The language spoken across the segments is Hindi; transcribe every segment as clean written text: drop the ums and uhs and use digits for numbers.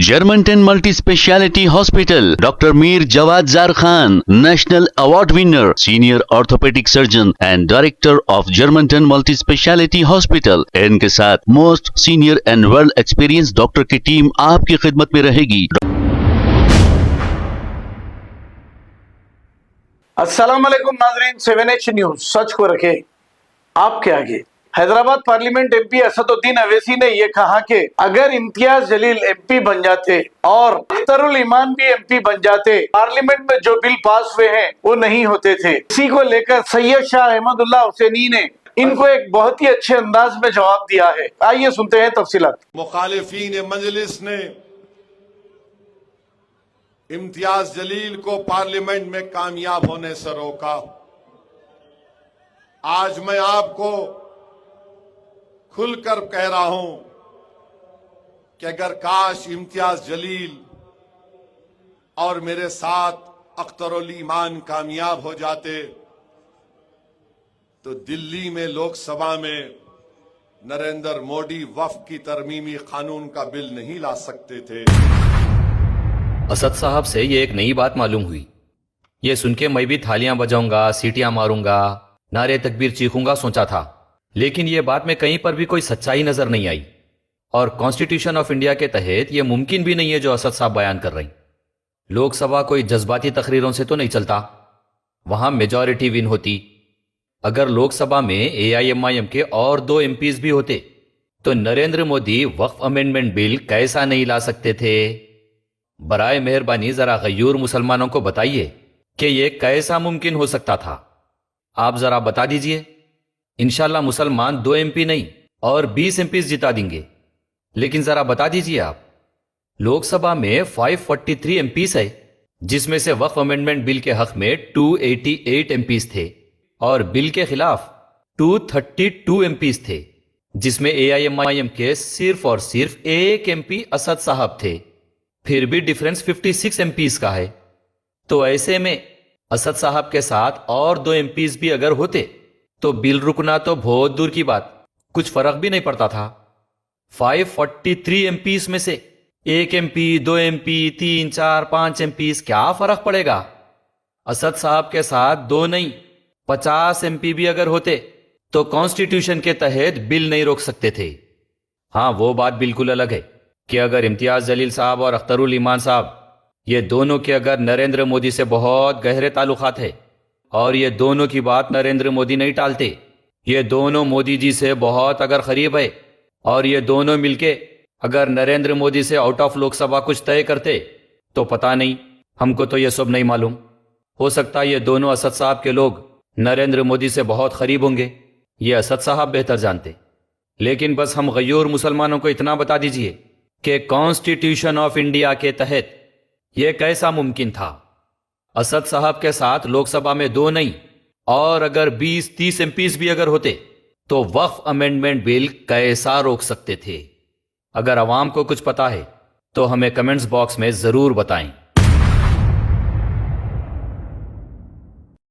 Germanton multi speciality hospital, doctor Mir Jawad Zar Khan, national award winner, senior orthopaedic surgeon and director of Germanton multi speciality hospital. इनके साथ most senior and well experience doctor की टीम आपकी खिदमत में रहेगी। अस्सलाम वालेकुम नाज़रीन, 7H न्यूज सच को रखे आपके आगे। हैदराबाद पार्लियामेंट एमपी असदुद्दीन अवैसी ने यह कहा कि अगर इम्तियाज जलील एमपी बन जाते और अख्तरुल ईमान भी एमपी बन जाते, पार्लियामेंट में जो बिल पास हुए हैं वो नहीं होते थे। इसी को लेकर सैयद शाह अहमदुल्लाह हुसैनी ने इनको एक बहुत ही अच्छे अंदाज में जवाब दिया है। आइए सुनते हैं तफसीलात। मुखालिफीन मजलिस ने इम्तियाज जलील को पार्लियामेंट में कामयाब होने से रोका। आज मैं आपको खुलकर कह रहा हूं कि अगर काश इम्तियाज जलील और मेरे साथ अख्तरुल ईमान कामयाब हो जाते तो दिल्ली में लोकसभा में नरेंद्र मोदी वक्फ की तरमीमी कानून का बिल नहीं ला सकते थे। असद साहब से ये एक नई बात मालूम हुई। ये सुन के मैं भी थालियां बजाऊंगा, सीटियां मारूंगा, नारे तकबीर चीखूंगा सोचा था, लेकिन ये बात में कहीं पर भी कोई सच्चाई नजर नहीं आई। और कॉन्स्टिट्यूशन ऑफ इंडिया के तहत यह मुमकिन भी नहीं है जो असद साहब बयान कर रही। लोकसभा कोई जज्बाती तकरीरों से तो नहीं चलता, वहां मेजॉरिटी विन होती। अगर लोकसभा में AIMIM के और 2 MPs भी होते तो नरेंद्र मोदी वक्फ अमेंडमेंट बिल कैसा नहीं ला सकते थे। बराए मेहरबानी जरा गयूर मुसलमानों को बताइए कि यह कैसा मुमकिन हो सकता था। आप जरा बता दीजिए। इंशाल्लाह मुसलमान 2 MP नहीं और 20 MPs जिता देंगे। लेकिन जरा बता दीजिए आप, लोकसभा में 543 MPs है, जिसमें से वक्फ अमेंडमेंट बिल के हक में 288 MPs थे और बिल के खिलाफ 232 MPs थे, जिसमें AIMIM के सिर्फ और सिर्फ 1 MP असद साहब थे। फिर भी डिफरेंस 56 MPs का है। तो ऐसे में असद साहब के साथ और 2 MPs भी अगर होते तो बिल रुकना तो बहुत दूर की बात, कुछ फर्क भी नहीं पड़ता था। 543 MPs में से 1 MP, 2 MP, 3, 4, 5 MPs क्या फर्क पड़ेगा। असद साहब के साथ 2 नहीं 50 MP भी अगर होते तो कॉन्स्टिट्यूशन के तहत बिल नहीं रोक सकते थे। हां, वो बात बिल्कुल अलग है कि अगर इम्तियाज जलील साहब और अख्तरुल ईमान साहब, ये दोनों के अगर नरेंद्र मोदी से बहुत गहरे ताल्लुकात है और ये दोनों की बात नरेंद्र मोदी नहीं टालते, ये दोनों मोदी जी से बहुत अगर करीब है और ये दोनों मिलके अगर नरेंद्र मोदी से आउट ऑफ लोकसभा कुछ तय करते तो पता नहीं, हमको तो ये सब नहीं मालूम। हो सकता है ये दोनों असद साहब के लोग नरेंद्र मोदी से बहुत करीब होंगे, ये असद साहब बेहतर जानते। लेकिन बस हम गयूर मुसलमानों को इतना बता दीजिए कि कॉन्स्टिट्यूशन ऑफ इंडिया के तहत यह कैसा मुमकिन था। असद साहब के साथ लोकसभा में 2 नहीं और अगर 20-30 MPs भी अगर होते तो वक्फ अमेंडमेंट बिल कैसा रोक सकते थे। अगर अवाम को कुछ पता है तो हमें कमेंट्स बॉक्स में जरूर बताएं।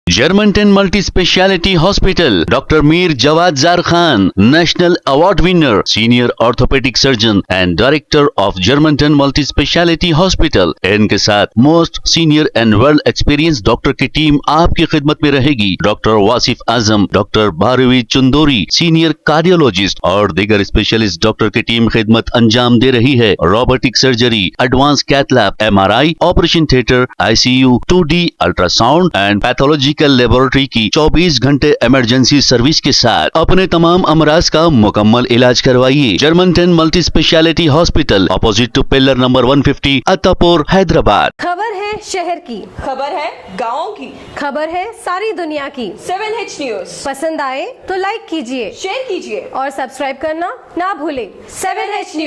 Germanton multi speciality hospital, doctor Mir Jawad Zar Khan, national award winner, senior orthopaedic surgeon and director of Germanton multi speciality hospital. इनके साथ most senior and well experience doctor की टीम आपकी खिदमत में रहेगी। Doctor Wasif Azam, doctor Bharvi Chandori, senior cardiologist और दीगर स्पेशलिस्ट डॉक्टर की टीम खिदमत अंजाम दे रही है। Robotic surgery, advance cath lab, MRI, operation theatre, ICU, 2D ultrasound and pathology laboratory की 24 घंटे इमरजेंसी सर्विस के साथ अपने तमाम अमराज का मुकम्मल इलाज करवाइए। Germanten multi speciality hospital, opposite to pillar number 150, Attapur, Hyderabad. खबर है शहर की, खबर है गाँव की, खबर है सारी दुनिया की। 7H न्यूज पसंद आए तो लाइक कीजिए, शेयर कीजिए और सब्सक्राइब करना ना भूलें। 7H news.